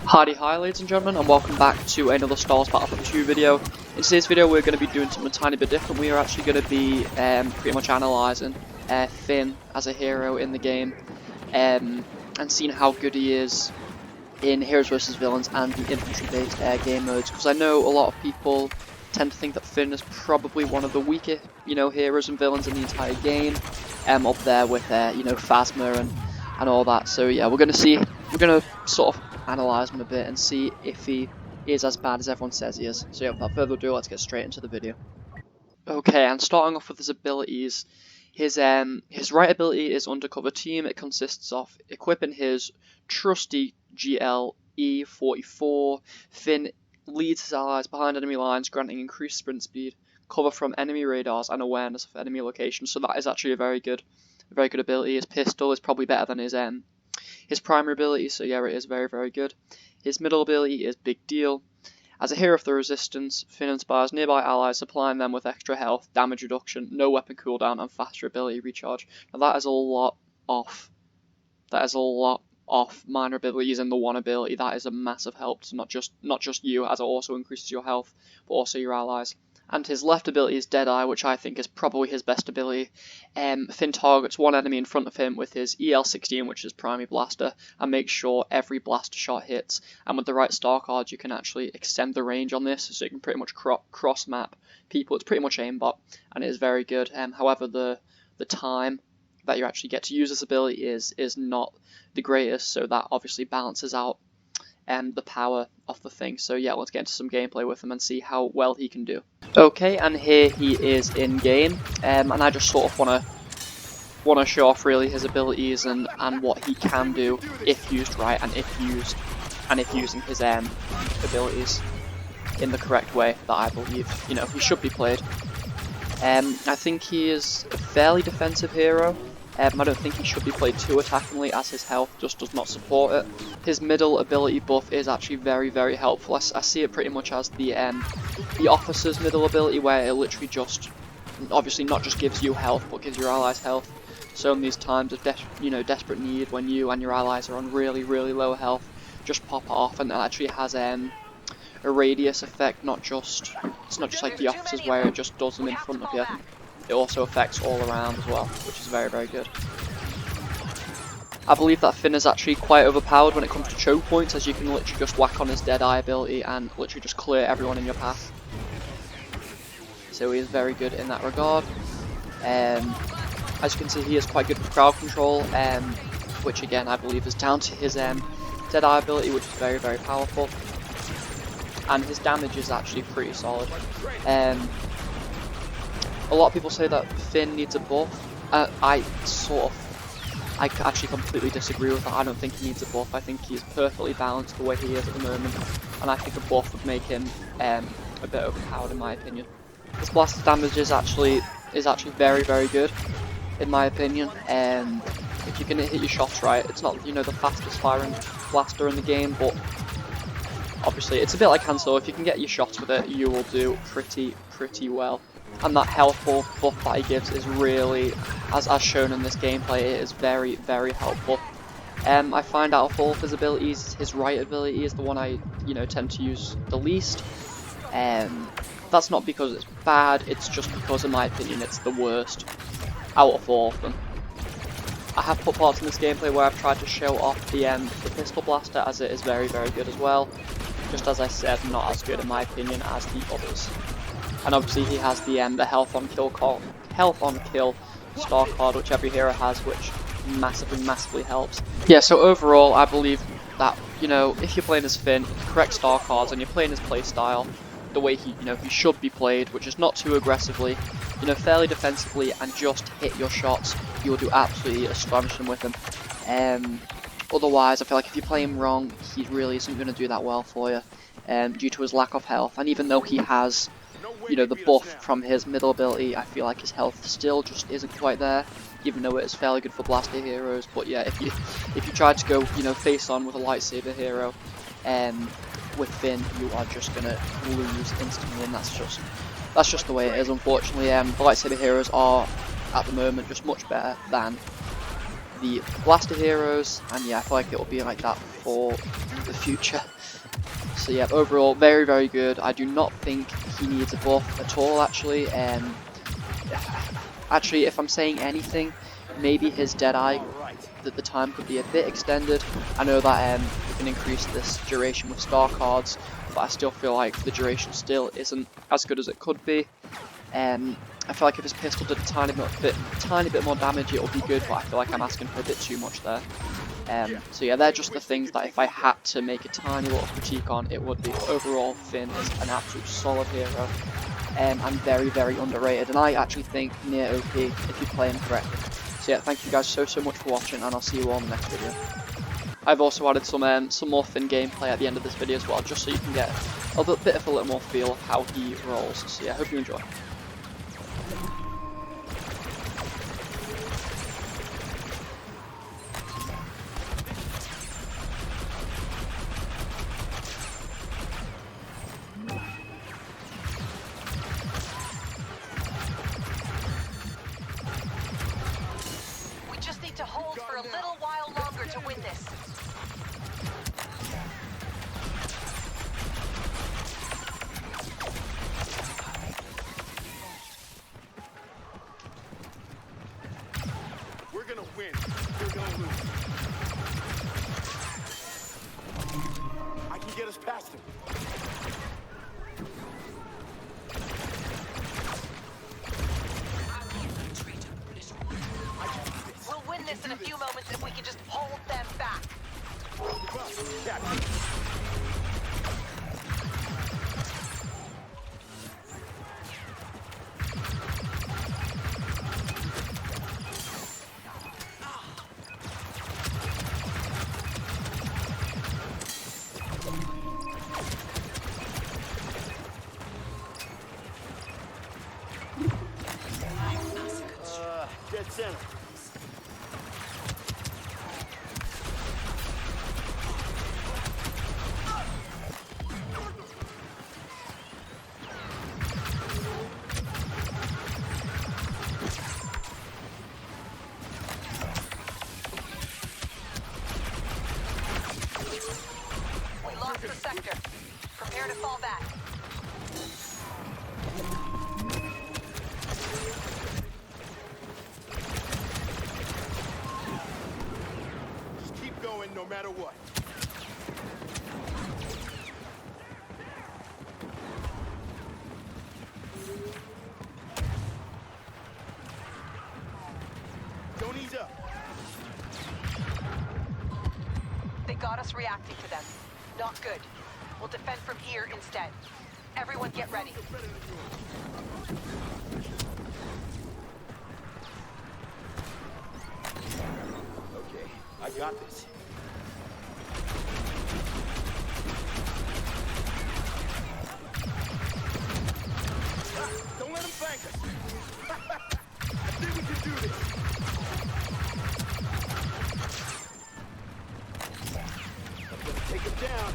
Hi ladies and gentlemen, and welcome back to another Star Wars Battlefront 2 video. In today's video we're going to be doing something a tiny bit different. We are actually going to be pretty much analysing Finn as a hero in the game and seeing how good he is in Heroes vs Villains and the infantry based game modes, because I know a lot of people tend to think that Finn is probably one of the weaker heroes and villains in the entire game, up there with Phasma and all that. So yeah, we're going to sort of analyse him a bit and see if he is as bad as everyone says he is. So yeah, without further ado, let's get straight into the video. Okay, and starting off with his abilities, his right ability is Undercover Team. It consists of equipping his trusty GLE-44. Finn leads his allies behind enemy lines, granting increased sprint speed, cover from enemy radars, and awareness of enemy locations. So that is actually a very good ability. His pistol is probably better than his primary ability, so yeah, it is very good. His middle ability is Big Deal. As a hero of the resistance, Finn inspires nearby allies, supplying them with extra health, damage reduction, no weapon cooldown, and faster ability recharge. Now that is a lot off. That is a lot off minor abilities and the one ability. That is a massive help to not just you, as it also increases your health, but also your allies. And his left ability is Deadeye, which I think is probably his best ability. Finn targets one enemy in front of him with his EL-16, which is primary blaster, and makes sure every blaster shot hits. And with the right star cards, you can actually extend the range on this, so you can pretty much cross-map people. It's pretty much aimbot, and it is very good. However, the time that you actually get to use this ability is not the greatest, so that obviously balances out the power of the thing. So yeah, let's get into some gameplay with him and see how well he can do. Okay, and here he is in game, and I just sort of want to show off really his abilities and what he can do if used right, and if using his abilities in the correct way that I believe he should be played. I think he is a fairly defensive hero. I don't think he should be played too attackingly, as his health just does not support it. His middle ability buff is actually very helpful. I see it pretty much as the officer's middle ability, where it literally just, obviously not just gives you health, but gives your allies health. So in these times of desperate need, when you and your allies are on really low health, just pop it off, and it actually has a radius effect. It's not just like the officers where it just does them in front of you. It also affects all around as well, which is very good. I believe that Finn is actually quite overpowered when it comes to choke points, as you can literally just whack on his Deadeye ability and literally just clear everyone in your path. So he is very good in that regard. As you can see, he is quite good with crowd control, which again I believe is down to his Deadeye ability, which is very powerful. And his damage is actually pretty solid. A lot of people say that Finn needs a buff. I actually completely disagree with that. I don't think he needs a buff. I think he's perfectly balanced the way he is at the moment, and I think a buff would make him a bit overpowered in my opinion. His blaster damage is actually very good in my opinion. If you can hit your shots right, it's not the fastest firing blaster in the game, but obviously it's a bit like Han Solo. If you can get your shots with it, you will do pretty well. And that health buff that he gives is really, as shown in this gameplay, it is very helpful. I find out of all of his abilities, his right ability is the one I tend to use the least. That's not because it's bad, it's just because in my opinion it's the worst out of all of them. I have put parts in this gameplay where I've tried to show off the pistol blaster, as it is very good as well. Just as I said, not as good in my opinion as the others. And obviously he has the health on kill star card, which every hero has, which massively helps. Yeah, so overall I believe that if you're playing as Finn, correct star cards, and you're playing his playstyle the way he should be played, which is not too aggressively, fairly defensively, and just hit your shots, you will do absolutely astonishing with him. Otherwise, I feel like if you play him wrong, he really isn't going to do that well for you, due to his lack of health. And even though he has the buff from his middle ability, I feel like his health still just isn't quite there, even though it is fairly good for blaster heroes. But yeah, if you try to go face on with a lightsaber hero with Finn, you are just gonna lose instantly, and that's just the way it is, unfortunately. The lightsaber heroes are at the moment just much better than the blaster heroes, and yeah, I feel like it will be like that for the future. So yeah, overall, very, very good. I do not think he needs a buff at all, actually. Actually, if I'm saying anything, maybe his Deadeye, that the time could be a bit extended. I know that you can increase this duration with star cards, but I still feel like the duration still isn't as good as it could be. I feel like if his pistol did a tiny bit more damage, it would be good, but I feel like I'm asking for a bit too much there. So yeah, they're just the things that if I had to make a tiny little critique on, it would be. But overall, Finn is an absolute solid hero, and very, very underrated, and I actually think near OP if you play him correctly. So yeah, thank you guys so much for watching, and I'll see you all in the next video. I've also added some more Finn gameplay at the end of this video as well, just so you can get a bit of a little more feel of how he rolls. So yeah, hope you enjoy. To hold for a little while longer to win this. We're gonna win. We're gonna lose. I can get us past him. This in a few moments if we can just hold them back. Dead center. The sector. Prepare to fall back. Just keep going no matter what. Don't ease up. They got us reacting to them. Not good. We'll defend from here instead. Everyone get ready. Okay, I got this. Don't let him flank us. I think we can do this. I'm gonna take him down.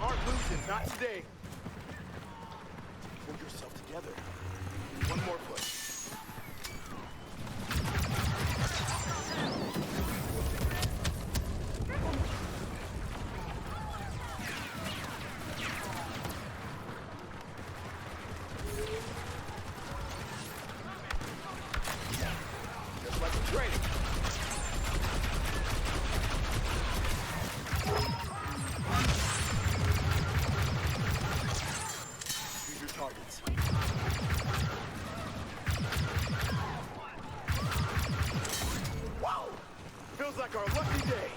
Aren't losing, not today. Pull yourself together. One more push. Just like in training. Choose your targets. Wow! Feels like our lucky day.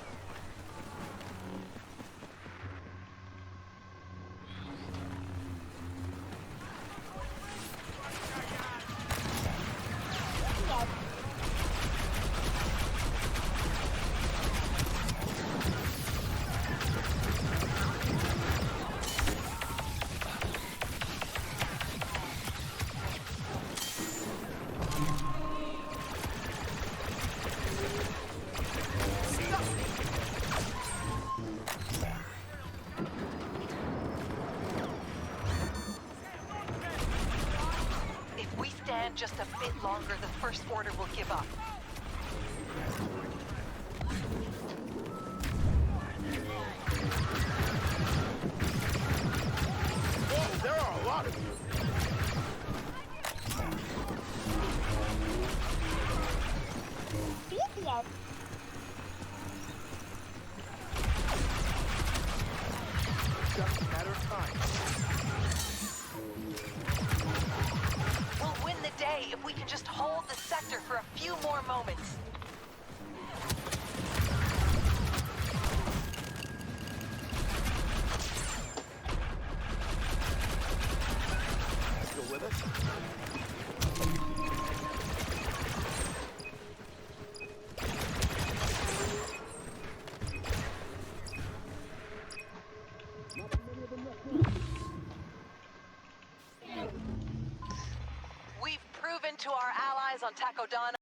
just a bit longer, the First Order will give up. Whoa, there are a lot of you. Just a matter of time. We'll win the day if we can just hold the sector for a few more moments. Still with us? We've proven to our allies on Takodana